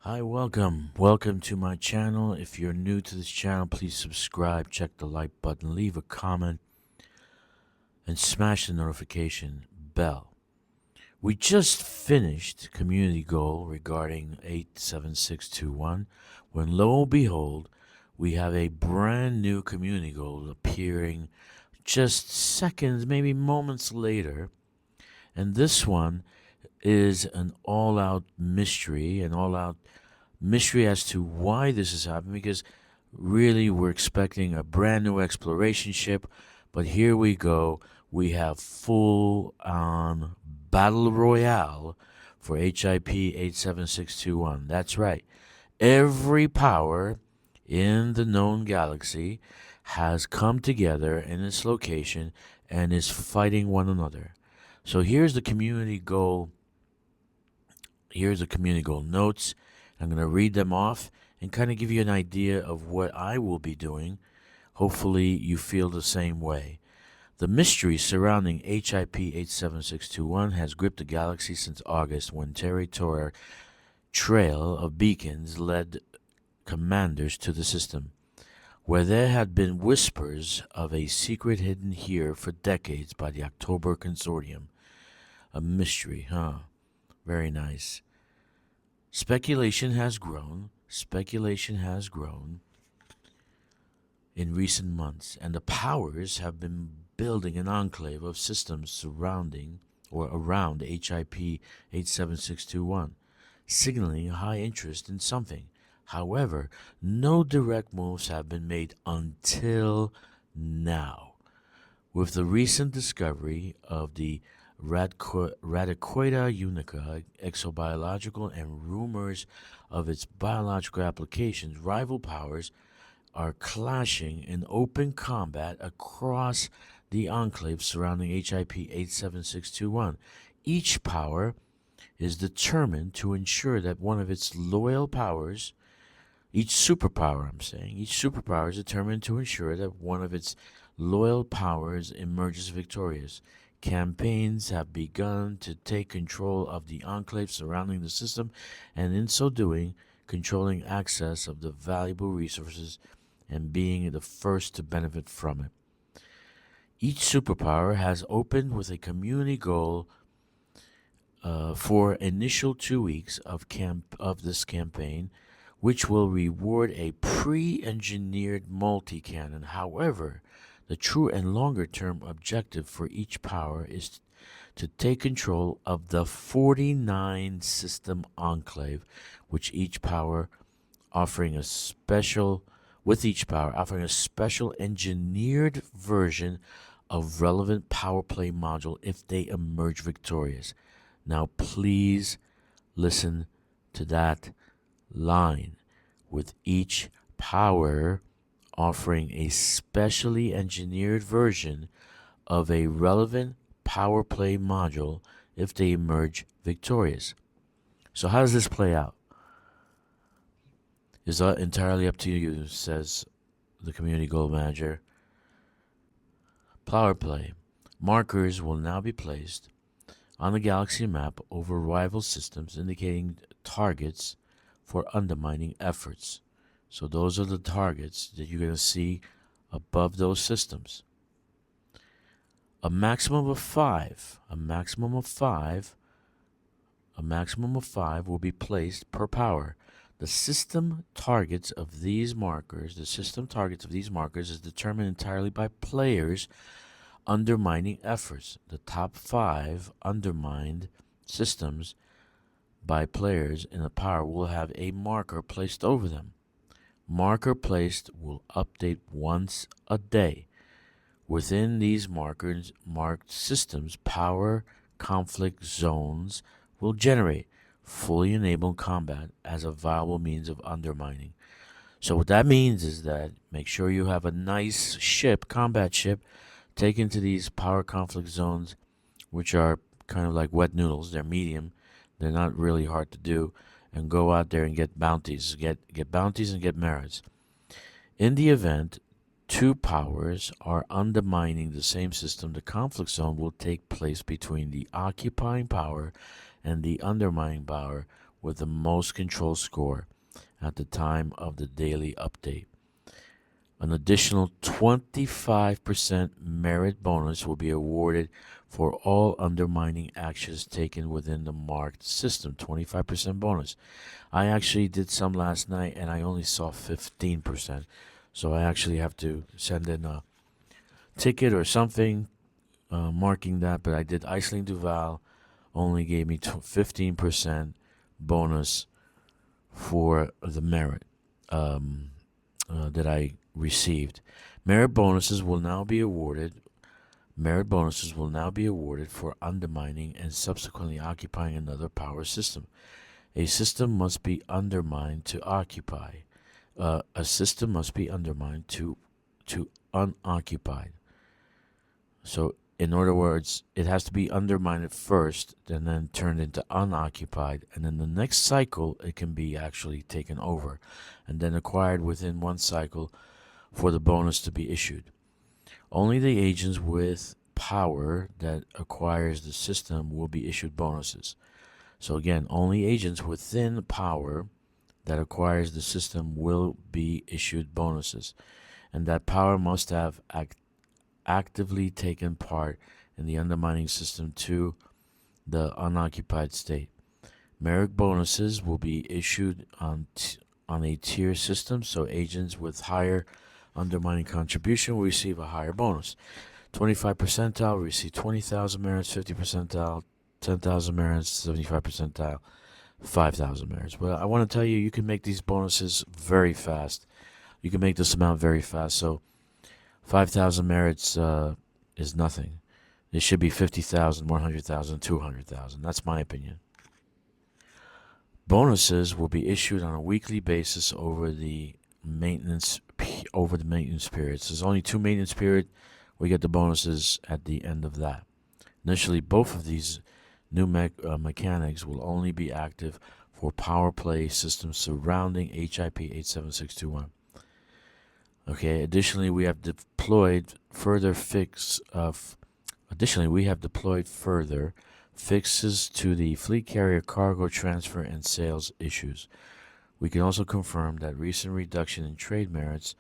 Hi, welcome to my channel. If you're new to this channel, please subscribe, check the like button, leave a comment, and smash the notification bell. We just finished community goal regarding 87621 when lo and behold, we have a brand new community goal appearing just seconds, maybe moments later. And this one is an all-out mystery, as to why this is happening, because really we're expecting a brand new exploration ship, but here we go. We have full on Battle Royale for HIP 87621. That's right. Every power in the known galaxy has come together in this location and is fighting one another. So here's the community goal. Here's the community goal notes. I'm going to read them off and kind of give you an idea of what I will be doing. Hopefully, you feel the same way. The mystery surrounding HIP 87621 has gripped the galaxy since August, when territorial trail of beacons led commanders to the system, where there had been whispers of a secret hidden here for decades by the October Consortium. A mystery, huh? Very nice. Speculation has grown in recent months, and the powers have been building an enclave of systems surrounding or around HIP 87621, signaling high interest in something. However, no direct moves have been made until now. With the recent discovery of the Radiquata unica exobiological and rumors of its biological applications, rival powers are clashing in open combat across the enclave surrounding HIP 87621. Each power is determined to ensure that one of its loyal powers, each superpower is determined to ensure that one of its loyal powers emerges victorious. Campaigns have begun to take control of the enclave surrounding the system, and in so doing, controlling access of the valuable resources and being the first to benefit from it. Each superpower has opened with a community goal for initial 2 weeks of this campaign, which will reward a pre-engineered multi-cannon. However, the true and longer-term objective for each power is to take control of the 49 system enclave, with each power offering a special engineered version of relevant power play module if they emerge victorious. Now please listen to that line. With each power offering a specially engineered version of a relevant power play module if they emerge victorious. So how does this play out? It's entirely up to you, says the community goal manager. Powerplay. Markers will now be placed on the galaxy map over rival systems, indicating targets for undermining efforts. So those are the targets that you're going to see above those systems. A maximum of five will be placed per power. The system targets of these markers is determined entirely by players' undermining efforts. The top 5 undermined systems by players in a power will have a marker placed over them. Marker placed will update once a day. Within these marked systems, power conflict zones will generate, fully enable combat as a viable means of undermining. So what that means is that make sure you have a nice combat ship, take into these power conflict zones, which are kind of like wet noodles. They're medium. They're not really hard to do. And go out there and get bounties. Get bounties and get merits. In the event 2 powers are undermining the same system, the conflict zone will take place between the occupying power and the undermining power, with the most control score at the time of the daily update. An additional 25% merit bonus will be awarded for all undermining actions taken within the marked system. 25% bonus. I actually did some last night and I only saw 15%. So I actually have to send in a ticket or something marking that. But I did Iceland Duval, only gave me 15% bonus for the merit that I received. Merit bonuses will now be awarded. Merit bonuses will now be awarded for undermining and subsequently occupying another power system. A system must be undermined to occupy. A system must be undermined to unoccupied. So, in other words, it has to be undermined first, and then turned into unoccupied, and then the next cycle it can be actually taken over, and then acquired within one cycle for the bonus to be issued. Only the agents with power that acquires the system will be issued bonuses. So again, only agents within power that acquires the system will be issued bonuses, and that power must have actively taken part in the undermining system to the unoccupied state. Merit bonuses will be issued on a tier system, so agents with higher undermining contribution will receive a higher bonus. 25 percentile will receive 20,000 merits, 50 percentile 10,000 merits, 75 percentile 5,000 merits. But I want to tell you, you can make these bonuses very fast. You can make this amount very fast. So 5,000 merits is nothing. It should be 50,000, 100,000, 200,000. That's my opinion. Bonuses will be issued on a weekly basis over the maintenance periods. There's only 2 maintenance periods. We get the bonuses at the end of that. Initially, both of these new mechanics will only be active for Powerplay systems surrounding HIP 87621. Okay. Additionally, we have deployed further fixes to the fleet carrier cargo transfer and sales issues. We can also confirm that recent reduction in trade merits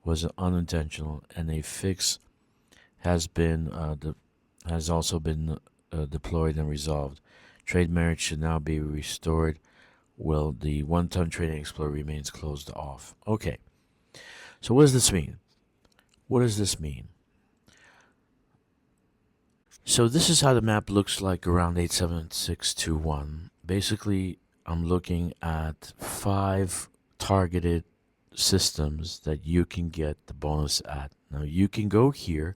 was unintentional, and a fix has also been deployed and resolved. Trade merits should now be restored while the 1-ton trading explorer remains closed off. Okay, so what does this mean? What does this mean? So this is how the map looks like around 87621. Basically, I'm looking at 5 targeted systems that you can get the bonus at. Now you can go here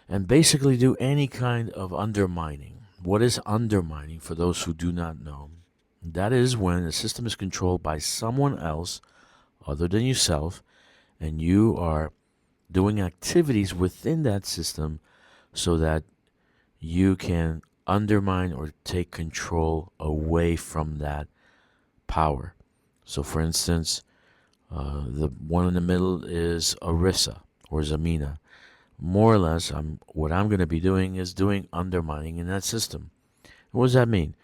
and basically do any kind of undermining. What is undermining, for those who do not know? That is when a system is controlled by someone else other than yourself, and you are doing activities within that system so that you can undermine or take control away from that power. So for instance, the one in the middle is Arissa or Zamina. More or less, what I'm going to be doing is doing undermining in that system. What does that mean?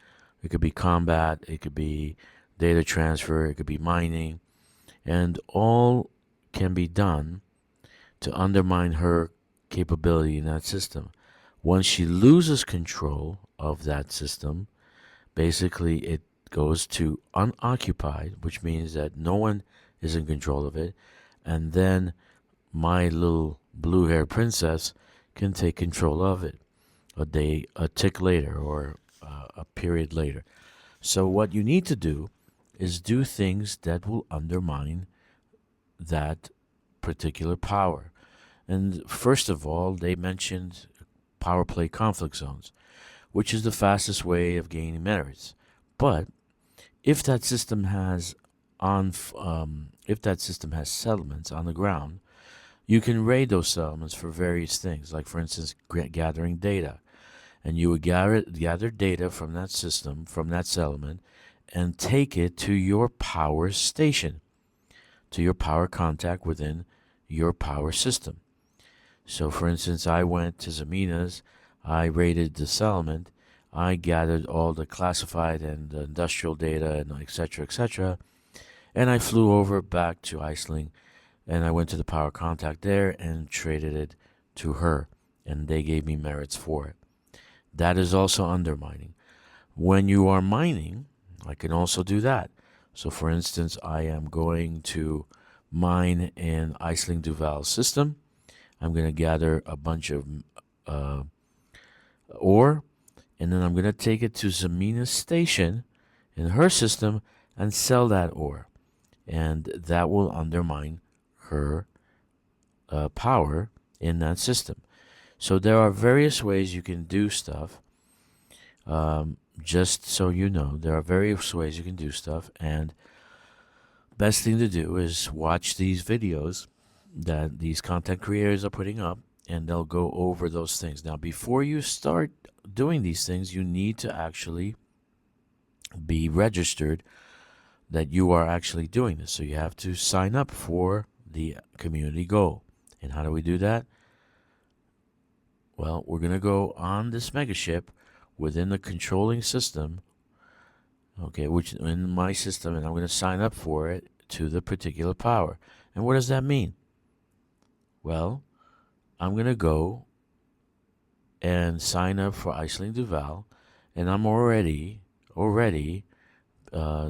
It could be combat, it could be data transfer, it could be mining, and all can be done to undermine her capability in that system. Once she loses control of that system, basically it goes to unoccupied, which means that no one is in control of it, and then my little blue-haired princess can take control of it a tick later, or a period later. So what you need to do is do things that will undermine that particular power. And first of all, they mentioned power play conflict zones, which is the fastest way of gaining merits. But if that system has settlements on the ground, you can raid those settlements for various things, like for instance gathering data, and you would gather data from that system, from that settlement, and take it to your power station, to your power contact within your power system. So for instance, I went to Zamina's, I raided the settlement, I gathered all the classified and the industrial data and etc. etc. And I flew over back to Iceland, and I went to the power contact there and traded it to her, and they gave me merits for it. That is also undermining. When you are mining, I can also do that. So for instance, I am going to mine in Iceland Duval's system. I'm going to gather a bunch of uh, ore, and then I'm going to take it to Zamina's station in her system and sell that ore. And that will undermine her power in that system. So there are various ways you can do stuff. Just so you know, there are various ways you can do stuff, and best thing to do is watch these videos that these content creators are putting up, and they'll go over those things. Now, before you start doing these things, you need to actually be registered that you are actually doing this. So you have to sign up for the community goal. And how do we do that? Well, we're going to go on this megaship within the controlling system, okay, which in my system, and I'm going to sign up for it to the particular power. And what does that mean? Well, I'm going to go and sign up for Iceland Duval, and I'm already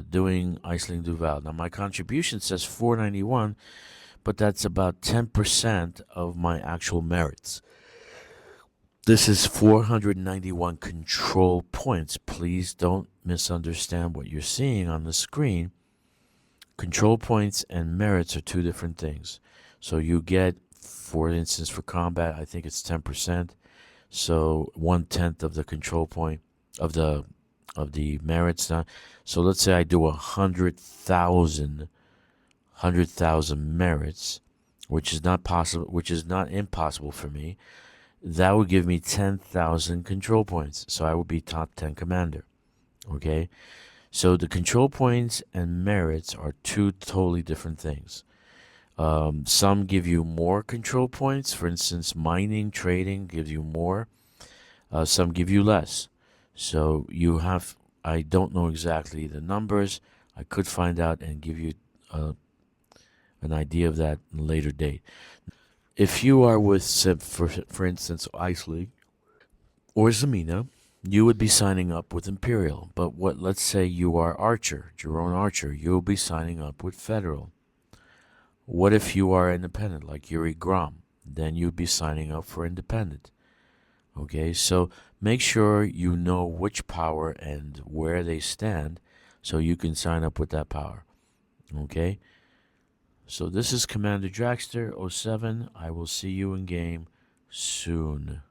doing Iceland Duval. Now my contribution says 491, but that's about 10% of my actual merits. This is 491 control points. Please don't misunderstand what you're seeing on the screen. Control points and merits are two different things. So you get, for instance, for combat, I think it's 10%. So 1/10 of the control point of the merits. Now, so let's say I do 100,000 merits, which is not possible, which is not impossible for me. That would give me 10,000 control points. So I would be top 10 commander. Okay. So the control points and merits are two totally different things. Some give you more control points. For instance, mining, trading gives you more. Some give you less. So you have, I don't know exactly the numbers. I could find out and give you an idea of that in a later date. If you are with, for instance, Iceland or Zamina, you would be signing up with Imperial. But let's say you are Archer, Jerome Archer, you'll be signing up with Federal. What if you are independent, like Yuri Grom? Then you'd be signing up for Independent. Okay, so make sure you know which power and where they stand so you can sign up with that power. Okay, so this is Commander Dragster 07. I will see you in game soon.